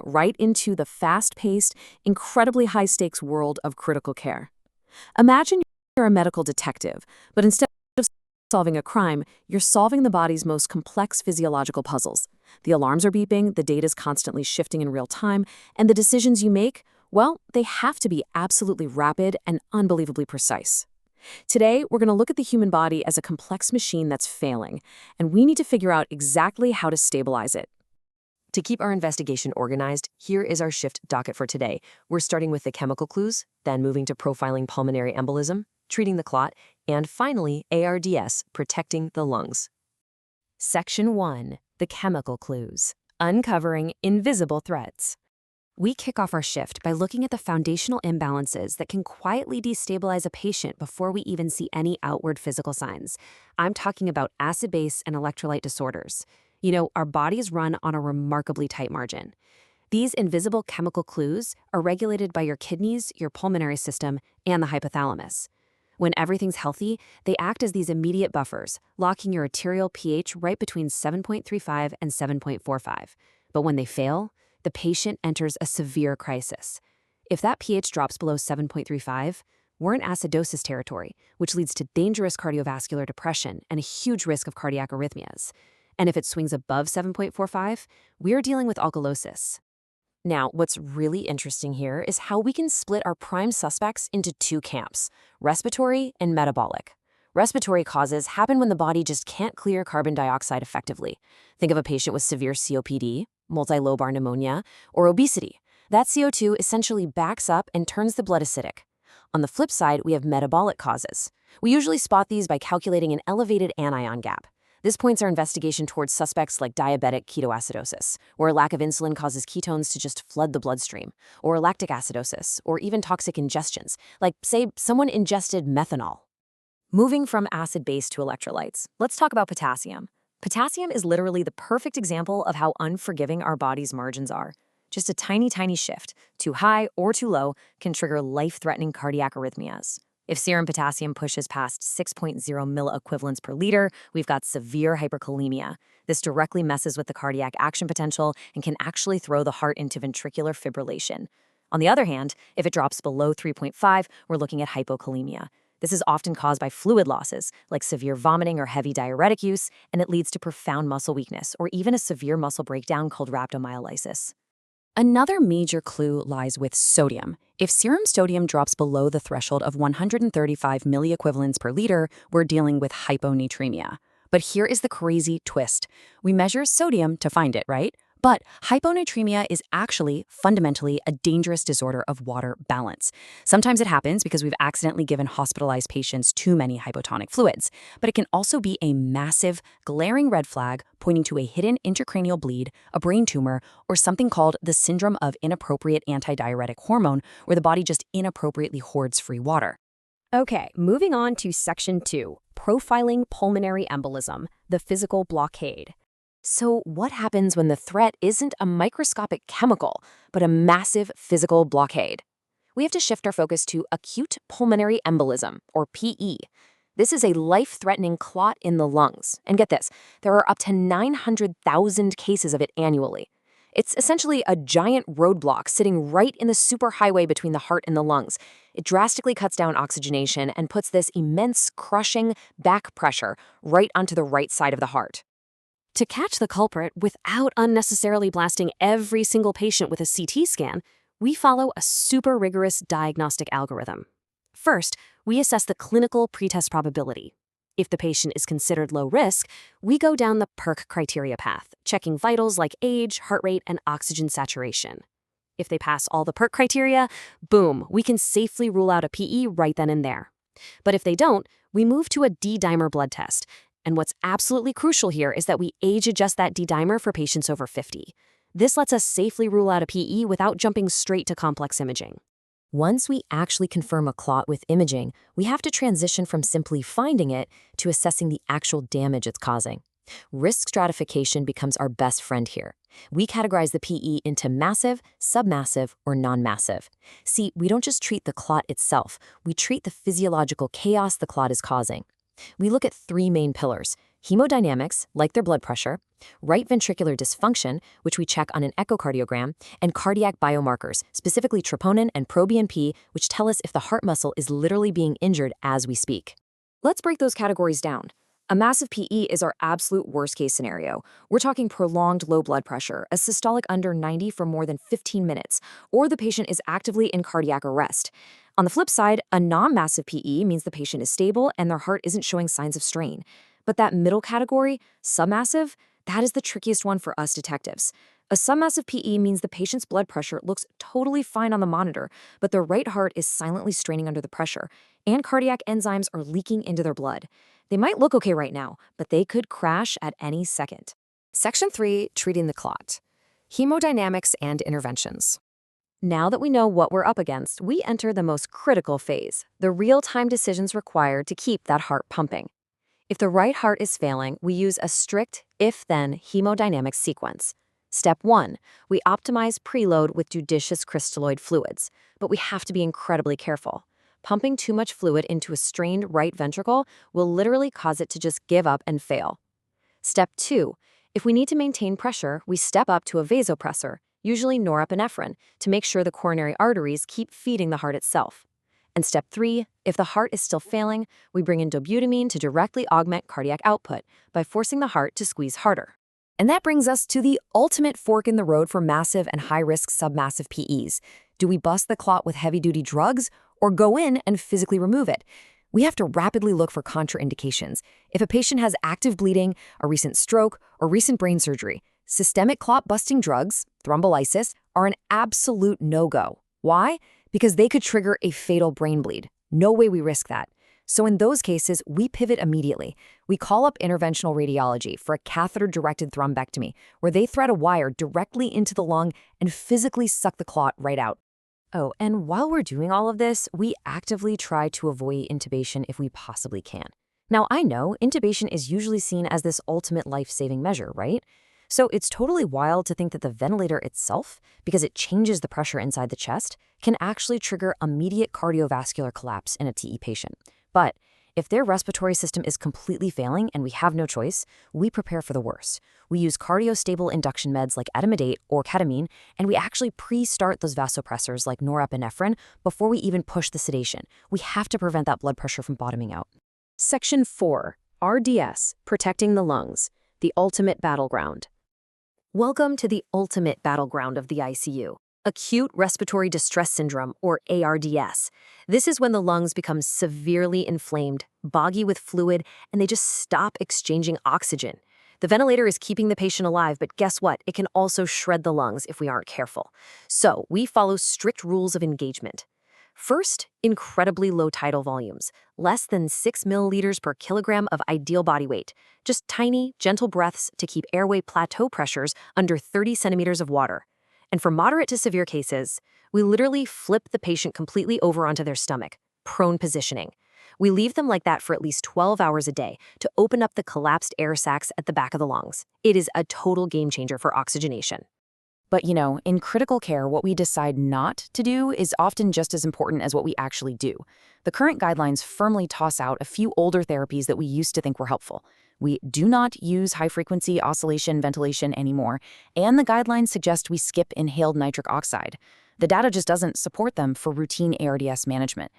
right into the fast-paced, incredibly high-stakes world of critical care. Imagine you're a medical detective, but instead of solving a crime, you're solving the body's most complex physiological puzzles. The alarms are beeping, the data's constantly shifting in real time, and the decisions you make, well, they have to be absolutely rapid and unbelievably precise. Today, we're going to look at the human body as a complex machine that's failing, and we need to figure out exactly how to stabilize it. To keep our investigation organized, here is our shift docket for today. We're starting with the chemical clues, then moving to profiling pulmonary embolism, treating the clot, and finally, ARDS, protecting the lungs. Section 1. The chemical clues. Uncovering invisible threats. We kick off our shift by looking at the foundational imbalances that can quietly destabilize a patient before we even see any outward physical signs. I'm talking about acid-base and electrolyte disorders. You know, our bodies run on a remarkably tight margin. These invisible chemical clues are regulated by your kidneys, your pulmonary system, and the hypothalamus. When everything's healthy, they act as these immediate buffers, locking your arterial pH right between 7.35 and 7.45. But when they fail, the patient enters a severe crisis. If that pH drops below 7.35, we're in acidosis territory, which leads to dangerous cardiovascular depression and a huge risk of cardiac arrhythmias. And if it swings above 7.45, we're dealing with alkalosis. Now, what's really interesting here is how we can split our prime suspects into two camps, respiratory and metabolic. Respiratory causes happen when the body just can't clear carbon dioxide effectively. Think of a patient with severe COPD, multilobar pneumonia, or obesity. That CO2 essentially backs up and turns the blood acidic. On the flip side, we have metabolic causes. We usually spot these by calculating an elevated anion gap. This points our investigation towards suspects like diabetic ketoacidosis, where a lack of insulin causes ketones to just flood the bloodstream, or lactic acidosis, or even toxic ingestions, like, say, someone ingested methanol. Moving from acid-base to electrolytes, let's talk about potassium. Potassium is literally the perfect example of how unforgiving our body's margins are. Just a tiny, tiny shift, too high or too low, can trigger life-threatening cardiac arrhythmias. If serum potassium pushes past 6.0 milliequivalents per liter, we've got severe hyperkalemia. This directly messes with the cardiac action potential and can actually throw the heart into ventricular fibrillation. On the other hand, if it drops below 3.5, we're looking at hypokalemia. This is often caused by fluid losses, like severe vomiting or heavy diuretic use, and it leads to profound muscle weakness or even a severe muscle breakdown called rhabdomyolysis. Another major clue lies with sodium. If serum sodium drops below the threshold of 135 milliequivalents per liter, we're dealing with hyponatremia. But here is the crazy twist. We measure sodium to find it, right? But hyponatremia is actually fundamentally a dangerous disorder of water balance. Sometimes it happens because we've accidentally given hospitalized patients too many hypotonic fluids, but it can also be a massive, glaring red flag pointing to a hidden intracranial bleed, a brain tumor, or something called the syndrome of inappropriate antidiuretic hormone, where the body just inappropriately hoards free water. Okay, moving on to Section 2, profiling pulmonary embolism, the physical blockade. So what happens when the threat isn't a microscopic chemical, but a massive physical blockade? We have to shift our focus to acute pulmonary embolism, or PE. This is a life-threatening clot in the lungs. And get this, there are up to 900,000 cases of it annually. It's essentially a giant roadblock sitting right in the superhighway between the heart and the lungs. It drastically cuts down oxygenation and puts this immense, crushing back pressure right onto the right side of the heart. To catch the culprit without unnecessarily blasting every single patient with a CT scan, we follow a super rigorous diagnostic algorithm. First, we assess the clinical pretest probability. If the patient is considered low risk, we go down the PERC criteria path, checking vitals like age, heart rate, and oxygen saturation. If they pass all the PERC criteria, boom, we can safely rule out a PE right then and there. But if they don't, we move to a D-dimer blood test. And what's absolutely crucial here is that we age-adjust that D-dimer for patients over 50. This lets us safely rule out a PE without jumping straight to complex imaging. Once we actually confirm a clot with imaging, we have to transition from simply finding it to assessing the actual damage it's causing. Risk stratification becomes our best friend here. We categorize the PE into massive, submassive, or non-massive. See, we don't just treat the clot itself, we treat the physiological chaos the clot is causing. We look at three main pillars: hemodynamics, like their blood pressure, right ventricular dysfunction, which we check on an echocardiogram, and cardiac biomarkers, specifically troponin and proBNP, which tell us if the heart muscle is literally being injured as we speak. Let's break those categories down. A massive PE is our absolute worst-case scenario. We're talking prolonged low blood pressure, a systolic under 90 for more than 15 minutes, or the patient is actively in cardiac arrest. On the flip side, a non-massive PE means the patient is stable and their heart isn't showing signs of strain. But that middle category, submassive, that is the trickiest one for us detectives. A submassive PE means the patient's blood pressure looks totally fine on the monitor, but their right heart is silently straining under the pressure, and cardiac enzymes are leaking into their blood. They might look okay right now, but they could crash at any second. Section 3, treating the clot. Hemodynamics and interventions. Now that we know what we're up against, we enter the most critical phase, the real-time decisions required to keep that heart pumping. If the right heart is failing, we use a strict if-then hemodynamics sequence. Step 1, we optimize preload with judicious crystalloid fluids, but we have to be incredibly careful. Pumping too much fluid into a strained right ventricle will literally cause it to just give up and fail. Step 2, if we need to maintain pressure, we step up to a vasopressor, usually norepinephrine, to make sure the coronary arteries keep feeding the heart itself. And step 3, if the heart is still failing, we bring in dobutamine to directly augment cardiac output by forcing the heart to squeeze harder. And that brings us to the ultimate fork in the road for massive and high-risk submassive PEs. Do we bust the clot with heavy-duty drugs or go in and physically remove it? We have to rapidly look for contraindications. If a patient has active bleeding, a recent stroke, or recent brain surgery, systemic clot-busting drugs, thrombolysis, are an absolute no-go. Why? Because they could trigger a fatal brain bleed. No way we risk that. So in those cases, we pivot immediately. We call up interventional radiology for a catheter-directed thrombectomy, where they thread a wire directly into the lung and physically suck the clot right out. Oh, and while we're doing all of this, we actively try to avoid intubation if we possibly can. Now, I know intubation is usually seen as this ultimate life-saving measure, right? So it's totally wild to think that the ventilator itself, because it changes the pressure inside the chest, can actually trigger immediate cardiovascular collapse in a TE patient. But if their respiratory system is completely failing and we have no choice, we prepare for the worst. We use cardiostable induction meds like etomidate or ketamine, and we actually pre-start those vasopressors like norepinephrine before we even push the sedation. We have to prevent that blood pressure from bottoming out. Section 4, RDS, protecting the lungs, the ultimate battleground. Welcome to the ultimate battleground of the ICU. Acute respiratory distress syndrome, or ARDS. This is when the lungs become severely inflamed, boggy with fluid, and they just stop exchanging oxygen. The ventilator is keeping the patient alive, but guess what? It can also shred the lungs if we aren't careful. So we follow strict rules of engagement. First, incredibly low tidal volumes, less than 6 milliliters per kilogram of ideal body weight. Just tiny, gentle breaths to keep airway plateau pressures under 30 centimeters of water. And for moderate to severe cases, we literally flip the patient completely over onto their stomach, prone positioning. We leave them like that for at least 12 hours a day to open up the collapsed air sacs at the back of the lungs. It is a total game changer for oxygenation. But in critical care, what we decide not to do is often just as important as what we actually do. The current guidelines firmly toss out a few older therapies that we used to think were helpful. We do not use high-frequency oscillation ventilation anymore, and the guidelines suggest we skip inhaled nitric oxide. The data just doesn't support them for routine ARDS management.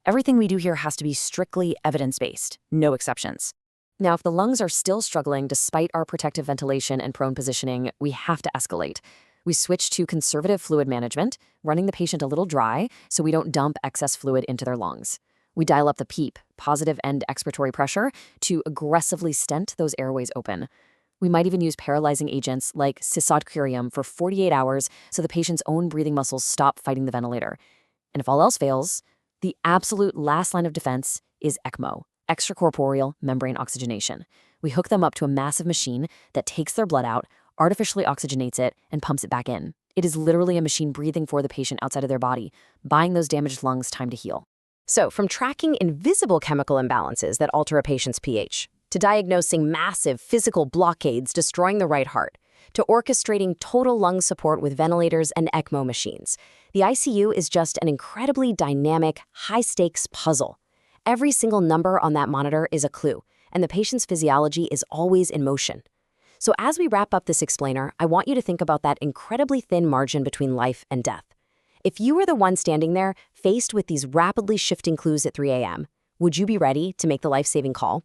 Everything we do here has to be strictly evidence-based, no exceptions. Now, if the lungs are still struggling despite our protective ventilation and prone positioning, we have to escalate. We switch to conservative fluid management, running the patient a little dry so we don't dump excess fluid into their lungs. We dial up the PEEP, positive end expiratory pressure, to aggressively stent those airways open. We might even use paralyzing agents like cisadequirium for 48 hours so the patient's own breathing muscles stop fighting the ventilator. And if all else fails, the absolute last line of defense is ECMO, extracorporeal membrane oxygenation. We hook them up to a massive machine that takes their blood out, artificially oxygenates it, and pumps it back in. It is literally a machine breathing for the patient outside of their body, buying those damaged lungs time to heal. So, from tracking invisible chemical imbalances that alter a patient's pH, to diagnosing massive physical blockades destroying the right heart, to orchestrating total lung support with ventilators and ECMO machines, the ICU is just an incredibly dynamic, high-stakes puzzle. Every single number on that monitor is a clue, and the patient's physiology is always in motion. So as we wrap up this explainer, I want you to think about that incredibly thin margin between life and death. If you were the one standing there, faced with these rapidly shifting clues at 3 a.m., would you be ready to make the life-saving call?